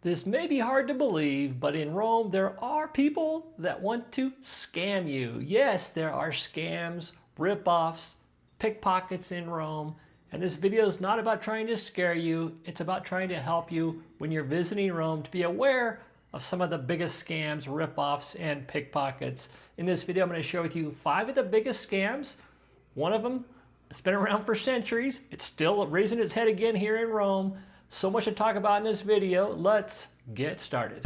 This may be hard to believe, but in Rome there are people that want to scam you. Yes, there are scams, rip-offs, pickpockets in Rome, and this video is not about trying to scare you, it's about trying to help you when you're visiting Rome to be aware of some of the biggest scams, rip-offs, and pickpockets. In this video I'm going to share with you 5 of the biggest scams. One of them, it's been around for centuries, it's still raising its head again here in Rome. So much to talk about in this video. Let's get started.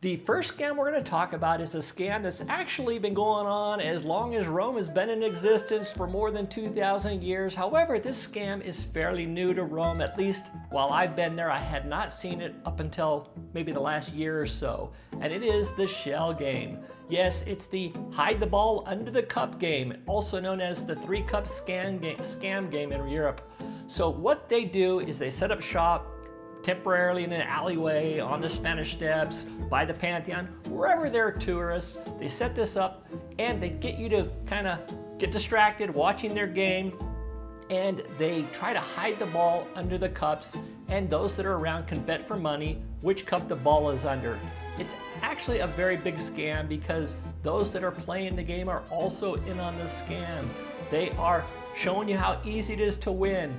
The first scam we're going to talk about is a scam that's actually been going on as long as Rome has been in existence, for more than 2,000 years. However, this scam is fairly new to Rome. At least while I've been there, I had not seen it up until maybe the last year or so. And it is the shell game. Yes, it's the hide the ball under the cup game, also known as the 3-cup scam game in Europe. So what they do is they set up shop temporarily in an alleyway, on the Spanish Steps, by the Pantheon, wherever there are tourists. They set this up and they get you to kind of get distracted watching their game, and they try to hide the ball under the cups, and those that are around can bet for money which cup the ball is under. It's actually a very big scam because those that are playing the game are also in on the scam. They are showing you how easy it is to win.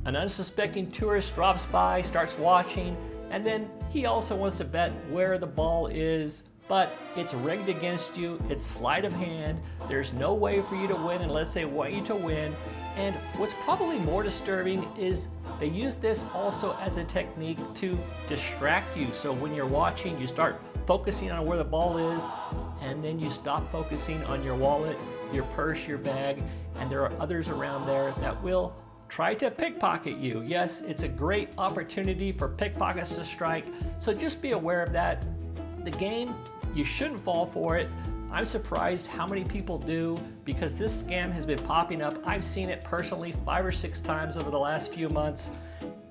An unsuspecting tourist drops by, starts watching, and then he also wants to bet where the ball is, but it's rigged against you. It's sleight of hand. There's no way for you to win unless they want you to win. And what's probably more disturbing is they use this also as a technique to distract you. So when you're watching, you start focusing on where the ball is, and then you stop focusing on your wallet, your purse, your bag, and there are others around there that will try to pickpocket you. Yes, it's a great opportunity for pickpockets to strike, so just be aware of that. The game, you shouldn't fall for it. I'm surprised how many people do, because this scam has been popping up. I've seen it personally 5 or 6 times over the last few months,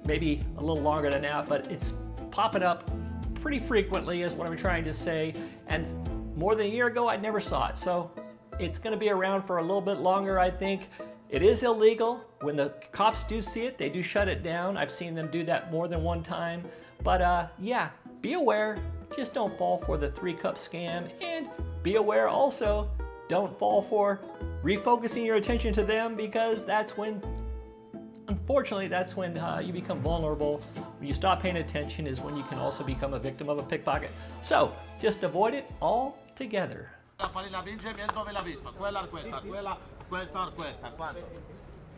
maybe a little longer than that, but it's popping up pretty frequently is what I'm trying to say. And more than a year ago, I never saw it. So it's gonna be around for a little bit longer, I think. It is illegal. When the cops do see it, they do shut it down. I've seen them do that more than one time. But yeah, be aware. Just don't fall for the 3-cup scam. And be aware also, don't fall for refocusing your attention to them, because that's when, unfortunately, that's when you become vulnerable. When you stop paying attention is when you can also become a victim of a pickpocket. So just avoid it altogether. Questa o questa? Quanto?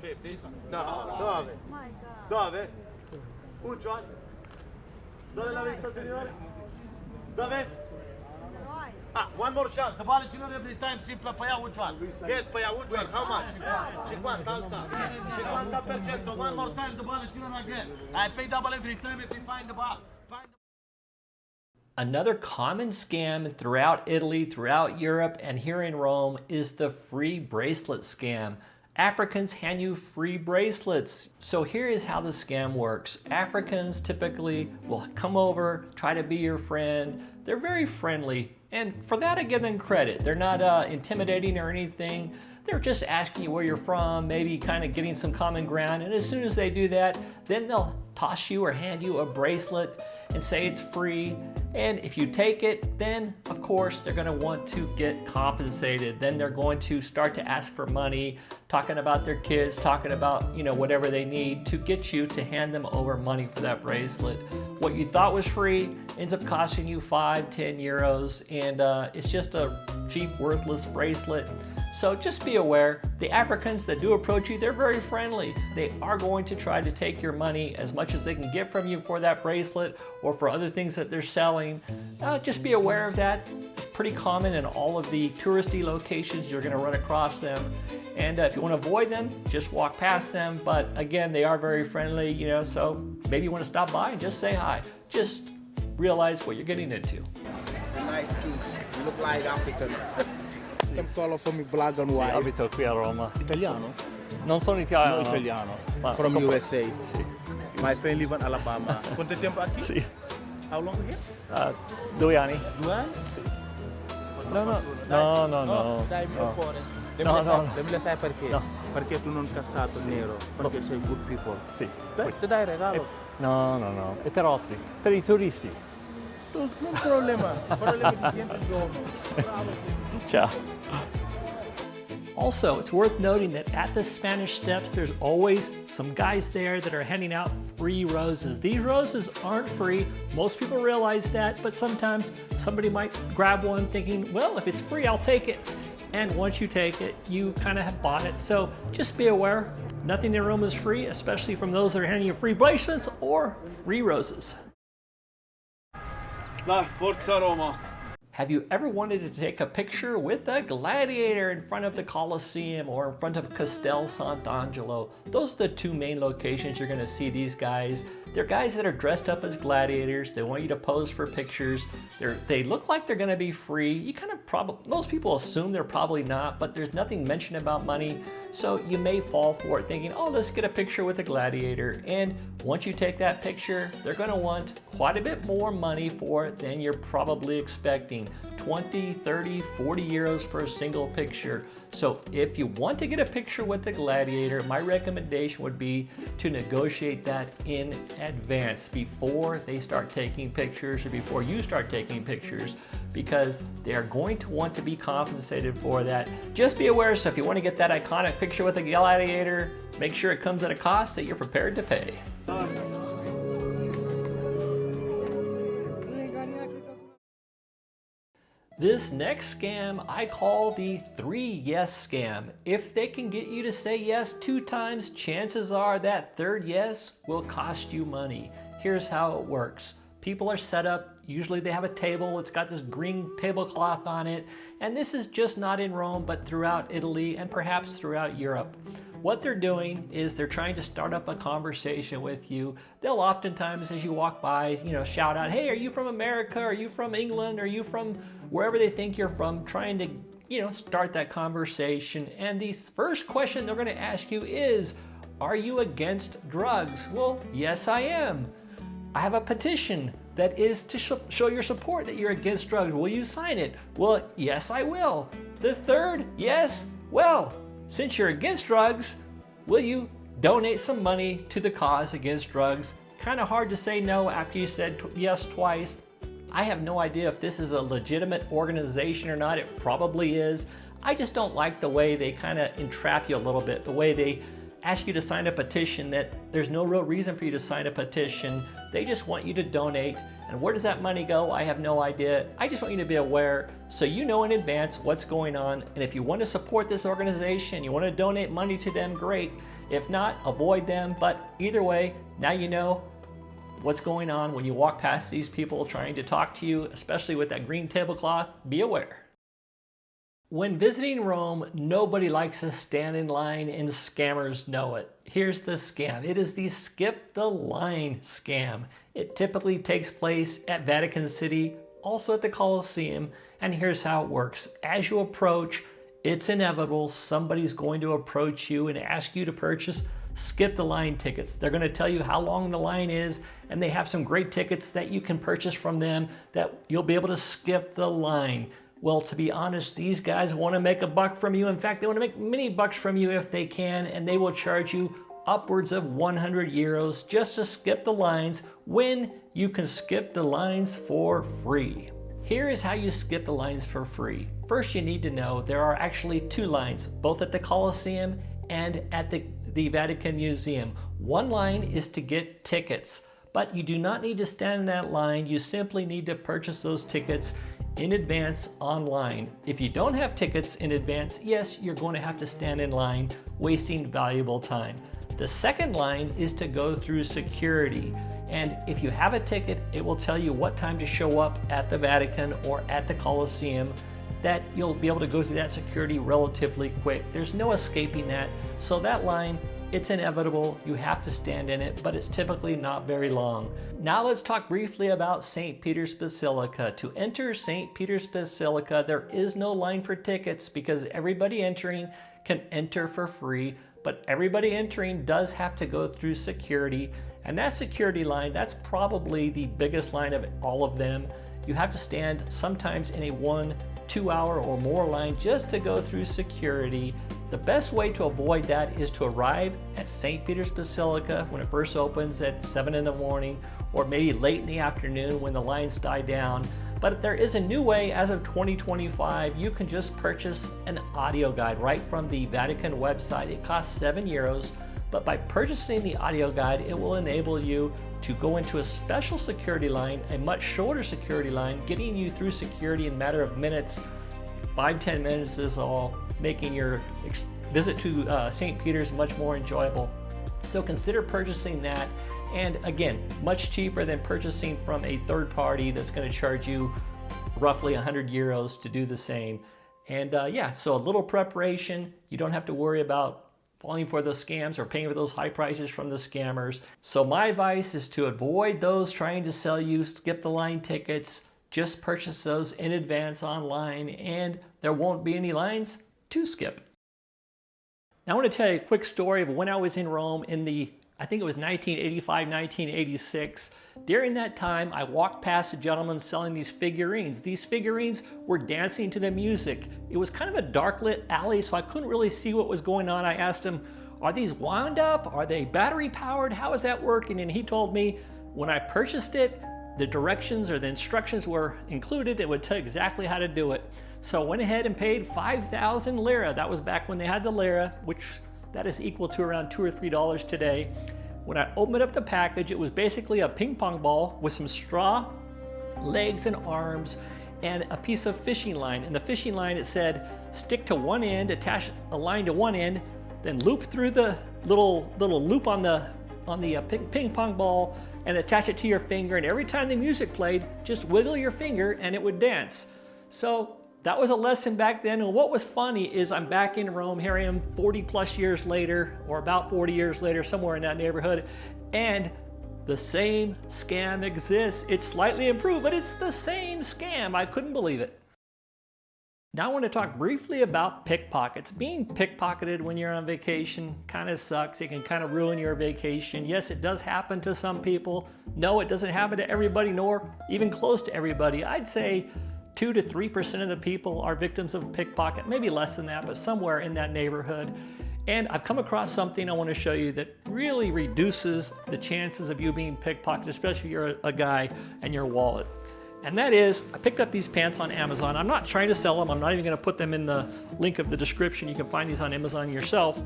50? No, dove? Dove? Which one? Dove l'ha vista, signore? Dove? Ah, one more chance. The ball is every time. Simple pay out, which one? Yes, pay out, which one? How much? 50, alza. 50%. One more time, the ball is again. I pay double every time if you find the ball. Another common scam throughout Italy, throughout Europe, and here in Rome is the free bracelet scam. Africans hand you free bracelets. So here is how the scam works. Africans typically will come over, try to be your friend. They're very friendly, and for that I give them credit. They're not intimidating or anything. They're just asking you where you're from, maybe kind of getting some common ground, and as soon as they do that, then they'll toss you or hand you a bracelet and say it's free. And if you take it, then of course they're going to want to get compensated. Then they're going to start to ask for money, talking about their kids, talking about, you know, whatever they need to get you to hand them over money for that bracelet. What you thought was free ends up costing you 5, 10 euros, and it's just a cheap, worthless bracelet. So just be aware, the Africans that do approach you, they're very friendly. They are going to try to take your money as much as they can get from you for that bracelet or for other things that they're selling. Just be aware of that. It's pretty common in all of the touristy locations. You're going to run across them. And if you want to avoid them, just walk past them. But again, they are very friendly, you know, so maybe you want to stop by and just say hi. Just realize what you're getting into. Nice juice. You look like African. Some color for me, black and white. Sì, abito qui a Roma. Italiano? Non sono italiano. No, italiano. Ma From USA. Sì. My friend live in Alabama. Quanto tempo aqui? Sì. How long here? 2 anni. 2 anni? No. Dai il mio cuore. Devi sai perché? No. Perché tu non cassato nero, perché sei good people. Sì. Beh, ti dai regalo. No, no, no, è per altri, per i turisti. Non problema. Problema di gente in Roma. Bravo. Ciao. Also, it's worth noting that at the Spanish Steps, there's always some guys there that are handing out free roses. These roses aren't free. Most people realize that, but sometimes somebody might grab one thinking, well, if it's free, I'll take it. And once you take it, you kind of have bought it. So just be aware, nothing in Rome is free, especially from those that are handing you free bracelets or free roses. Dai, forza Roma. Have you ever wanted to take a picture with a gladiator in front of the Colosseum or in front of Castel Sant'Angelo? Those are the two main locations you're going to see these guys. They're guys that are dressed up as gladiators. They want you to pose for pictures. They look like they're going to be free. You kind of most people assume they're probably not, but there's nothing mentioned about money. So you may fall for it thinking, oh, let's get a picture with a gladiator. And once you take that picture, they're going to want quite a bit more money for it than you're probably expecting. 20, 30, 40 euros for a single picture. So if you want to get a picture with the gladiator, my recommendation would be to negotiate that in advance before they start taking pictures or before you start taking pictures, because they are going to want to be compensated for that. Just be aware, so if you want to get that iconic picture with the gladiator, make sure it comes at a cost that you're prepared to pay. This next scam I call the 3 yes scam. If they can get you to say yes 2 times, chances are that third yes will cost you money. Here's how it works. People are set up, usually they have a table, it's got this green tablecloth on it, and this is just not in Rome, but throughout Italy and perhaps throughout Europe. What they're doing is they're trying to start up a conversation with you. They'll oftentimes, as you walk by, shout out, hey, are you from America? Are you from England? Are you from wherever they think you're from? Trying to, start that conversation. And the first question they're gonna ask you is, are you against drugs? Well, yes, I am. I have a petition that is to show your support that you're against drugs. Will you sign it? Well, yes, I will. The third, yes, well, since you're against drugs, will you donate some money to the cause against drugs? Kind of hard to say no after you said yes twice. I have no idea if this is a legitimate organization or not. It probably is. I just don't like the way they kind of entrap you a little bit, the way they ask you to sign a petition that there's no real reason for you to sign a petition. They just want you to donate. And where does that money go? I have no idea. I just want you to be aware so you know in advance what's going on. And if you want to support this organization, you want to donate money to them, great. If not, avoid them. But either way, now you know what's going on when you walk past these people trying to talk to you, especially with that green tablecloth. Be aware. When visiting Rome, nobody likes to stand in line, and scammers know it. Here's the scam. It is the skip the line scam. It typically takes place at Vatican City, also at the Colosseum, and here's how it works. As you approach, it's inevitable somebody's going to approach you and ask you to purchase skip the line tickets. They're going to tell you how long the line is, and they have some great tickets that you can purchase from them that you'll be able to skip the line. Well, to be honest, these guys want to make a buck from you. In fact, they want to make many bucks from you if they can, and they will charge you upwards of 100 euros just to skip the lines when you can skip the lines for free. Here is how you skip the lines for free. First, you need to know there are actually 2 lines, both at the Colosseum and at the Vatican Museum. One line is to get tickets, but you do not need to stand in that line. You simply need to purchase those tickets in advance online. If you don't have tickets in advance, yes, you're going to have to stand in line, wasting valuable time. The second line is to go through security. And if you have a ticket, it will tell you what time to show up at the Vatican or at the Colosseum, that you'll be able to go through that security relatively quick. There's no escaping that. So that line, it's inevitable, you have to stand in it, but it's typically not very long. Now let's talk briefly about St. Peter's Basilica. To enter St. Peter's Basilica, there is no line for tickets because everybody entering can enter for free, but everybody entering does have to go through security. And that security line, that's probably the biggest line of all of them. You have to stand sometimes in a 1-2 hour or more line just to go through security. The best way to avoid that is to arrive at St. Peter's Basilica when it first opens at 7 in the morning, or maybe late in the afternoon when the lines die down. But there is a new way as of 2025. You can just purchase an audio guide right from the Vatican website. It costs €7, but by purchasing the audio guide, it will enable you to go into a special security line, a much shorter security line, getting you through security in a matter of minutes. 5-10 minutes is all, making your visit to St. Peter's much more enjoyable. So consider purchasing that. And again, much cheaper than purchasing from a third party that's going to charge you roughly €100 to do the same. And yeah, so a little preparation. You don't have to worry about falling for those scams or paying for those high prices from the scammers. So my advice is to avoid those trying to sell you skip the line tickets. Just purchase those in advance online and there won't be any lines to skip. Now I want to tell you a quick story of when I was in Rome in I think it was 1985, 1986. During that time, I walked past a gentleman selling these figurines. These figurines were dancing to the music. It was kind of a dark lit alley, so I couldn't really see what was going on. I asked him, are these wound up? Are they battery powered? How is that working? And he told me when I purchased it, the directions or the instructions were included. It would tell you exactly how to do it. So I went ahead and paid 5,000 lira. That was back when they had the lira, which that is equal to around $2 or $3 today. When I opened up the package, it was basically a ping pong ball with some straw, legs and arms, and a piece of fishing line. And the fishing line, it said, stick to one end, attach a line to one end, then loop through the little loop on the ping pong ball and attach it to your finger. And every time the music played, just wiggle your finger and it would dance. So that was a lesson back then. And what was funny is I'm back in Rome. Here I am 40 plus years later, or about 40 years later, somewhere in that neighborhood. And the same scam exists. It's slightly improved, but it's the same scam. I couldn't believe it. Now I want to talk briefly about pickpockets. Being pickpocketed when you're on vacation kind of sucks. It can kind of ruin your vacation. Yes, it does happen to some people. No, it doesn't happen to everybody, nor even close to everybody. I'd say 2 to 3% of the people are victims of pickpocket, maybe less than that, but somewhere in that neighborhood. And I've come across something I want to show you that really reduces the chances of you being pickpocketed, especially if you're a guy and your wallet. And that is, I picked up these pants on Amazon. I'm not trying to sell them. I'm not even going to put them in the link of the description. You can find these on Amazon yourself.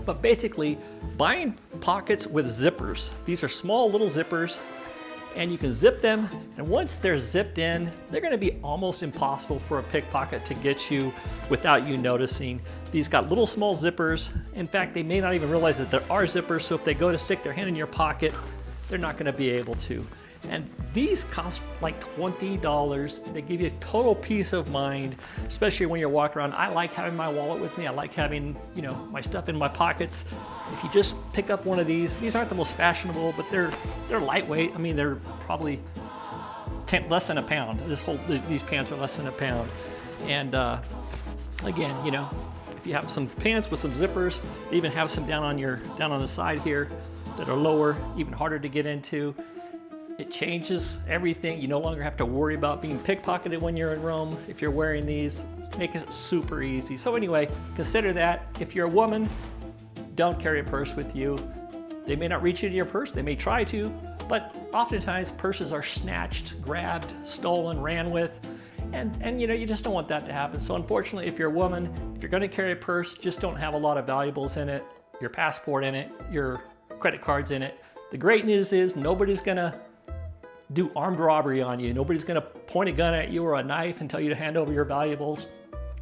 But basically, buying pockets with zippers. These are small little zippers, and you can zip them, and once they're zipped in, they're going to be almost impossible for a pickpocket to get you without you noticing. These got little small zippers. In fact, they may not even realize that there are zippers, so if they go to stick their hand in your pocket, they're not going to be able to. And these cost like $20. They give you total peace of mind, especially when you're walking around. I like having my wallet with me. I like having, my stuff in my pockets. If you just pick up one of these aren't the most fashionable, but they're lightweight. I mean, they're probably less than a pound. These pants are less than a pound. And again, if you have some pants with some zippers, they even have some down on the side here that are lower, even harder to get into. It changes everything. You no longer have to worry about being pickpocketed when you're in Rome if you're wearing these. It's making it super easy. So anyway, consider that. If you're a woman, don't carry a purse with you. They may not reach into your purse. They may try to, but oftentimes purses are snatched, grabbed, stolen, ran with, and you just don't want that to happen. So unfortunately, if you're a woman, if you're going to carry a purse, just don't have a lot of valuables in it, your passport in it, your credit cards in it. The great news is nobody's going to do armed robbery on you. Nobody's going to point a gun at you or a knife and tell you to hand over your valuables.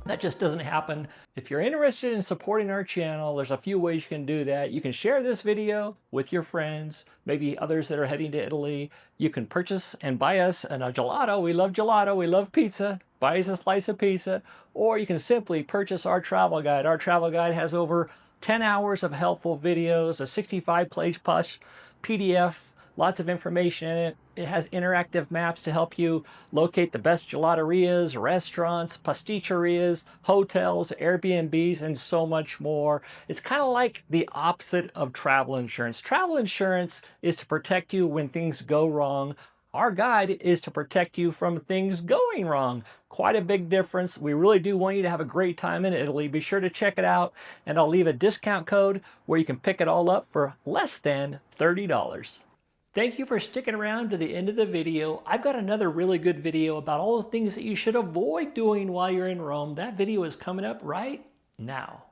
That just doesn't happen. If you're interested in supporting our channel, there's a few ways you can do that. You can share this video with your friends, maybe others that are heading to Italy. You can purchase and buy us a gelato. We love gelato. We love pizza. Buy us a slice of pizza. Or you can simply purchase our travel guide. Our travel guide has over 10 hours of helpful videos, a 65-page plus PDF, lots of information in it. It has interactive maps to help you locate the best gelaterias, restaurants, pasticcerias, hotels, Airbnbs, and so much more. It's kind of like the opposite of travel insurance. Travel insurance is to protect you when things go wrong. Our guide is to protect you from things going wrong. Quite a big difference. We really do want you to have a great time in Italy. Be sure to check it out, and I'll leave a discount code where you can pick it all up for less than $30. Thank you for sticking around to the end of the video. I've got another really good video about all the things that you should avoid doing while you're in Rome. That video is coming up right now.